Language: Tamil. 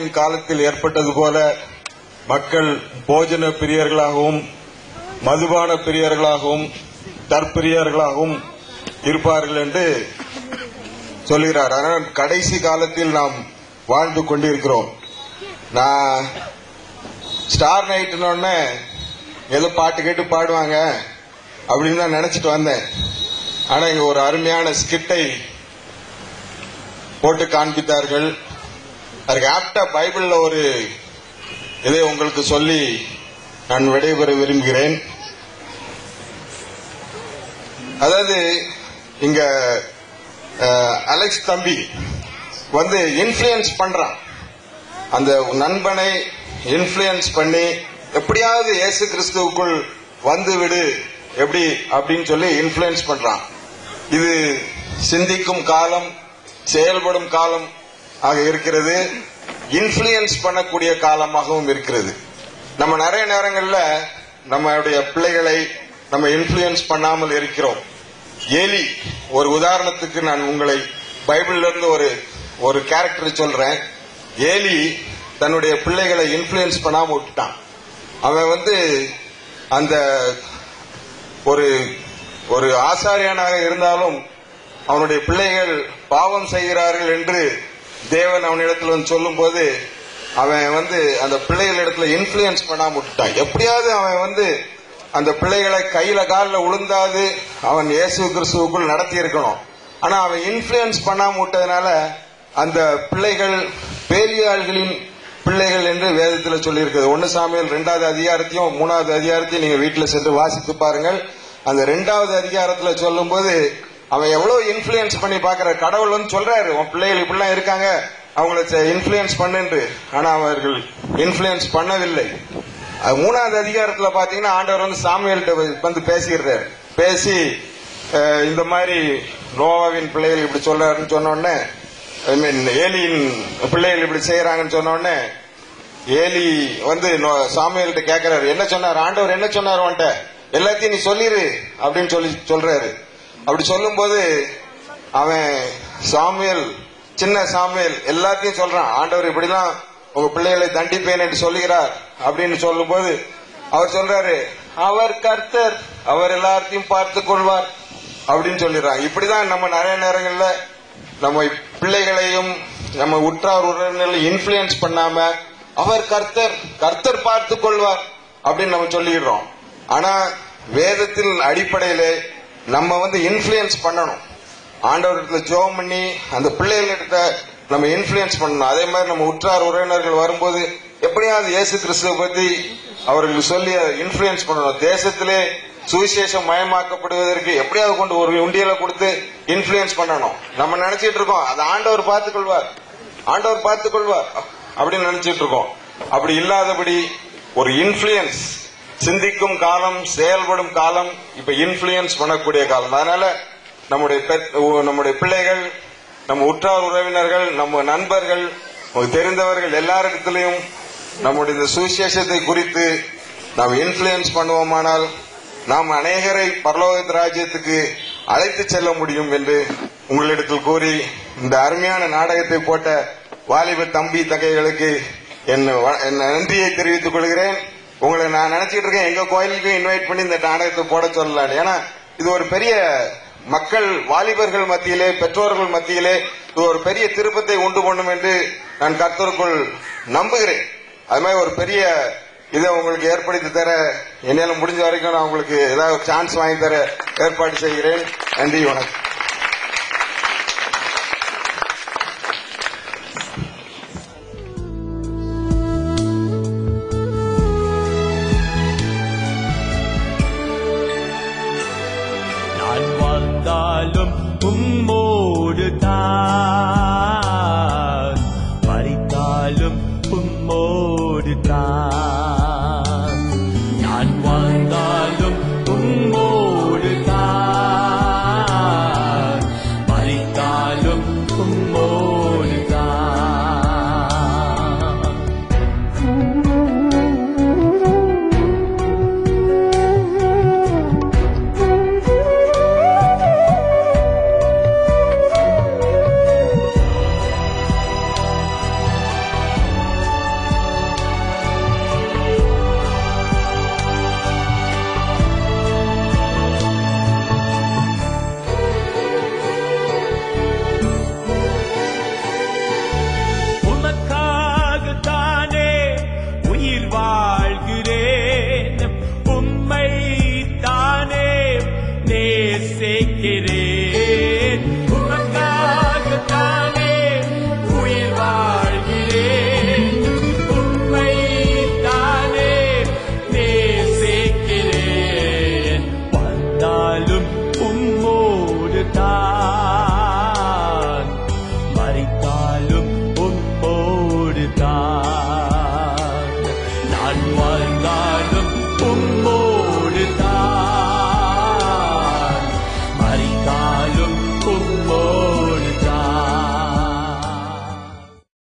நோவாவின் காலத்தில் ஏற்பட்டது போல மக்கள் போஜன பிரியர்களாகவும் மதுபான பிரியர்களாகவும் தற்பிரியர்களாகவும் இருப்பார்கள் என்று சொல்கிறார். ஆனால் கடைசி காலத்தில் நாம் வாழ்ந்து கொண்டிருக்கிறோம். நான் ஸ்டார் நைட்னு ஏதோ பாட்டு கேட்டு பாடுவாங்க அப்படின்னு தான் நினைச்சிட்டு வந்தேன். ஆனா இங்க ஒரு அருமையான ஸ்கிட்டை போட்டு காண்பித்தார்கள். அதுக்கு ஆப்டா பைபிள்ல ஒரு இதை உங்களுக்கு சொல்லி நான் விடைபெற விரும்புகிறேன். அதாவது இங்க அலெக்ஸ் தம்பி வந்து இன்ஃப்ளூயன்ஸ் பண்றான். அந்த நண்பனை இன்ஃப்ளூயன்ஸ் பண்ணி எப்படியாவது இயேசு கிறிஸ்துவுக்குள் வந்து விடு எப்படி அப்படின்னு சொல்லி இன்ஃப்ளூயன்ஸ் பண்றான். இது சிந்திக்கும் காலம், செயல்படும் காலம் ஆக இருக்கிறது. இன்ஃப்ளூயன்ஸ் பண்ணக்கூடிய காலமாகவும் இருக்கிறது. நம்ம நிறைய நேரங்கள்ல நம்மளுடைய பிள்ளைகளை நம்ம இன்ஃப்ளூயன்ஸ் பண்ணாமல் இருக்கிறோம். ஏலி ஒரு உதாரணத்துக்கு நான் உங்களை பைபிள்ல இருந்து ஒரு கேரக்டர் சொல்றேன். ஏலி தன்னுடைய பிள்ளைகளை இன்ஃப்ளூயன்ஸ் பண்ணாம விட்டுட்டான். அவன் வந்து அந்த ஒரு ஆசாரியனாக இருந்தாலும் அவனுடைய பிள்ளைகள் பாவம் செய்கிறார்கள் என்று தேவன் அவனிடத்தில் வந்து சொல்லும் போது அவன் வந்து அந்த பிள்ளைகள் இடத்துல இன்ஃப்ளூயன்ஸ் பண்ணாம விட்டுட்டான். எப்படியாவது அவன் வந்து அந்த பிள்ளைகளை கையில காலில் உளுந்தாது அவன் இயேசு கிறிஸ்துவுக்குள் நடத்தி இருக்கணும். ஆனா அவன் இன்ஃப்ளூயன்ஸ் பண்ணாம விட்டதுனால அந்த பிள்ளைகள் பேலியாள்களின் பிள்ளைகள் என்று வேதத்தில் சொல்லி இருக்குது. 1 சாமுவேல் 2வது அதிகாரத்தையும் 3வது அதிகாரத்தையும் நீங்க வீட்டில் சென்று வாசித்து பாருங்கள். அந்த 2வது அதிகாரத்துல சொல்லும் போது அவன் எவ்வளவு இன்ஃப்ளூயன்ஸ் பண்ணி பாக்குற. கடவுள் வந்து சொல்றாரு, உன் பிள்ளைகள் இப்படிலாம் இருக்காங்க, அவங்கள இன்ஃப்ளூயன்ஸ் பண்ணுன்று. ஆனா அவர்கள் இன்ஃப்ளூயன்ஸ் பண்ணவில்லை. 3வது அதிகாரத்துல பாத்தீங்கன்னா ஆண்டவர் வந்து சாமுவேல்கிட்ட வந்து பேசிடுறாரு. பேசி இந்த மாதிரி நோவாவின் பிள்ளைகள் இப்படி சொல்றாருன்னு சொன்ன உடனே, ஏலியின் பிள்ளைகள் இப்படி செய்யறாங்கன்னு சொன்ன உடனே ஏலி வந்து சாமுவேல்கிட்ட கேட்கிறாரு, என்ன சொன்னார் ஆண்டவர், என்ன சொன்னார் உன்ட்ட, எல்லாத்தையும் நீ சொல்லிரு அப்படின்னு சொல்றாரு. அப்படி சொல்லும் போது அவன் சாமுவேல், சின்ன சாமுவேல் எல்லாத்தையும் சொல்றான். ஆண்டவர் இப்படிலாம் உங்க பிள்ளைகளை தண்டிப்பேன் என்று சொல்லுகிறார் அப்படின்னு சொல்லும் போது அவர் சொல்றாரு, அவர் கர்த்தர், அவர் எல்லாத்தையும் பார்த்து கொள்வார் அப்படின்னு சொல்லிடுறாங்க. இப்படிதான் நம்ம நிறைய நேரங்கள்ல நம்ம பிள்ளைகளையும் நம்ம உற்றார் உறவினர்களை இன்ஃப்ளூயன்ஸ் பண்ணாம அவர் கர்த்தர், கர்த்தர் பார்த்து கொள்வார் அப்படின்னு நம்ம சொல்லிடுறோம். ஆனா வேதத்தின் அடிப்படையிலே நம்ம வந்து இன்ஃப்ளூயன்ஸ் பண்ணணும். ஆண்டவர்கிட்ட ஜெபம் பண்ணி அந்த பிள்ளைகளிட்ட நம்ம இன்ஃப்ளூயன்ஸ் பண்ணணும். அதே மாதிரி நம்ம உற்றார் உறவினர்கள் வரும்போது எப்படியாவது இயேசு கிறிஸ்துவை பத்தி அவர்களுக்கு சொல்லி இன்ஃப்ளூயன்ஸ் பண்ணணும். தேசத்திலே சுவிசேஷம் மயமாக்கப்படுவதற்கு எப்படியாவது கொண்டு ஒரு உண்டியலை கொடுத்து இன்ஃப்ளூயன்ஸ் பண்ணணும். நம்ம நினைச்சிட்டு இருக்கோம் அது ஆண்டவர் பார்த்துக் கொள்வார், ஆண்டவர் பார்த்துக் கொள்வார் அப்படின்னு நினைச்சிட்டு இருக்கோம். அப்படி இல்லாதபடி ஒரு இன்ஃப்ளூயன்ஸ், சிந்திக்கும் காலம், செயல்படும் காலம், இப்ப இன்ஃப்ளூயன்ஸ் பண்ணக்கூடிய காலம். அதனால நம்முடைய பிள்ளைகள், நம்ம உற்றார் உறவினர்கள், நம்ம நண்பர்கள், தெரிந்தவர்கள் எல்லாரிடத்திலையும் நம்முடைய இந்த சுவிசேஷத்தை குறித்து நாம் இன்ஃப்ளூயன்ஸ் பண்ணுவோமானால் நாம் அநேகரை பரலோக ராஜ்யத்துக்கு அழைத்து செல்ல முடியும் என்று உங்களிடத்தில் கூறி இந்த அருமையான நாடகத்தை போட்ட வாலிப தம்பி தங்கைகளுக்கு என் நன்றியை தெரிவித்துக் கொள்கிறேன். உங்களை நான் நினைச்சிட்டு இருக்கேன் எங்க கோயிலுக்கு இன்வைட் பண்ணி இந்த நாடகத்தை போட சொல்லலாம். ஏன்னா இது ஒரு பெரிய மக்கள், வாலிபர்கள் மத்தியிலே, பெற்றோர்கள் மத்தியிலே இது ஒரு பெரிய திருப்பத்தை உண்டு பண்ணும் என்று நான் கர்த்தருக்குள் நம்புகிறேன். அது மாதிரி ஒரு பெரிய இதை உங்களுக்கு ஏற்படுத்தி தர என்னால முடிஞ்ச வரைக்கும் நான் உங்களுக்கு ஏதாவது சான்ஸ் வாங்கி தர ஏற்பாடு செய்கிறேன். நன்றி, வணக்கம். நான் வாழ்ந்தாலும் உம்மோடு தான், மரித்தாலும் உம்மோடு தான்.